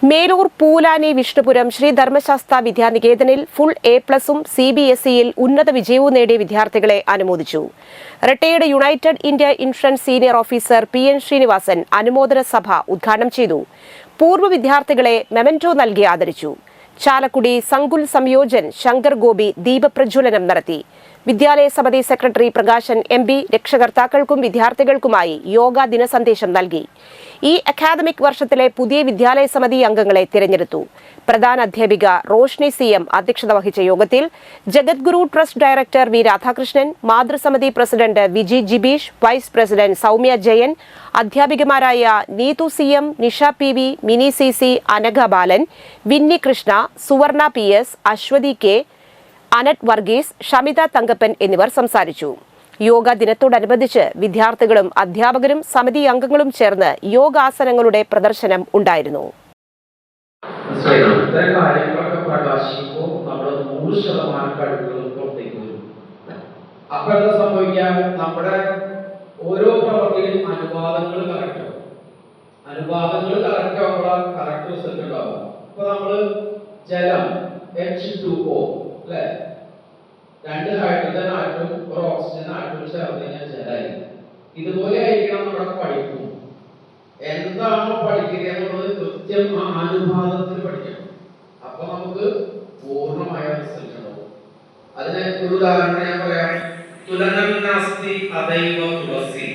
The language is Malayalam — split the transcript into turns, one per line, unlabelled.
മേലൂർ പൂലാനി വിഷ്ണുപുരം ശ്രീ ധർമ്മശാസ്ത്ര വിദ്യാനികേതനിൽ ഫുൾ A+ഉം CBSEയിൽ ഉന്നത വിജയവും നേടിയ വിദ്യാർത്ഥികളെ അനുമോദിച്ചു. Retired United India Insurance senior officer PN Sreenivasan അനുമോദന സഭ ഉദ്ഘാടനം ചെയ്തു. പൂർവ്വ വിദ്യാർത്ഥികളെ മെമന്റോ നൽകി ആദരിച്ചു. ചാലക്കുടി സംകുൽ സംയോജൻ ശങ്കർ ഗോപി ദീപപ്രജ്വലനം നടത്തി. വിദ്യാലയ സമിതി സെക്രട്ടറി പ്രകാശൻ MB രക്ഷകർത്താക്കൾക്കും വിദ്യാർത്ഥികൾക്കുമായി യോഗാ ദിന സന്ദേശം നൽകി. ഈ അക്കാദമിക് വർഷത്തിലെ പുതിയ വിദ്യാലയ സമിതി അംഗങ്ങളെ തിരഞ്ഞെടുത്തു. പ്രധാന അധ്യാപിക റോഷ്നി CM അധ്യക്ഷത വഹിച്ച യോഗത്തിൽ Jagadguru trust director V Radhakrishnan, മാതൃസമിതി president Viji Jibeesh, vice president Soumya Jayan, അധ്യാപികമാരായ Neethu CM, Nisha PV, Mini CC, Anagha Balan, Vinny Krishna, Suvarna PS, Aswathy K, Annette Varghese, Shamitha Thankappan എന്നിവർ സംസാരിച്ചു. യോഗ ദിനത്തോടനുബന്ധിച്ച് വിദ്യാർത്ഥികളും അധ്യാപകരും സമിതി അംഗങ്ങളും ചേർന്ന് യോഗാസനങ്ങളുടെ പ്രദർശനം ഉണ്ടായിരുന്നു.
ഓരോ പ്രവർത്തിയിലും അനുപാതങ്ങൾ കറക്റ്റ് ആവുമ്പോൾ കറക്റ്റ് റിസൾട്ട് ഉണ്ടാവും. ഇപ്പൊ നമ്മള് ജലം H2O അല്ലെ, 2 ഹൈഡ്രജൻ ആറ്റും ഒരു ഓക്സിജൻ ആറ്റും ചേർന്ന് കഴിഞ്ഞാൽ ജലായി. ഇതുപോലെ ആയിരിക്കണം നമ്മുടെ പഠിപ്പും. എന്താണോ പഠിക്കുക എന്നുള്ളത് കൃത്യം ആ അനുപാതത്തിൽ പഠിക്കണം. അപ്പൊ നമുക്ക് പൂർണ്ണമായ റിസൾട്ട് ഉണ്ടാവും. അതിന് ഒരു ഉദാഹരണം ഞാൻ പറയാം. തുലനം നാസ്തി അതൈവ തുളസി.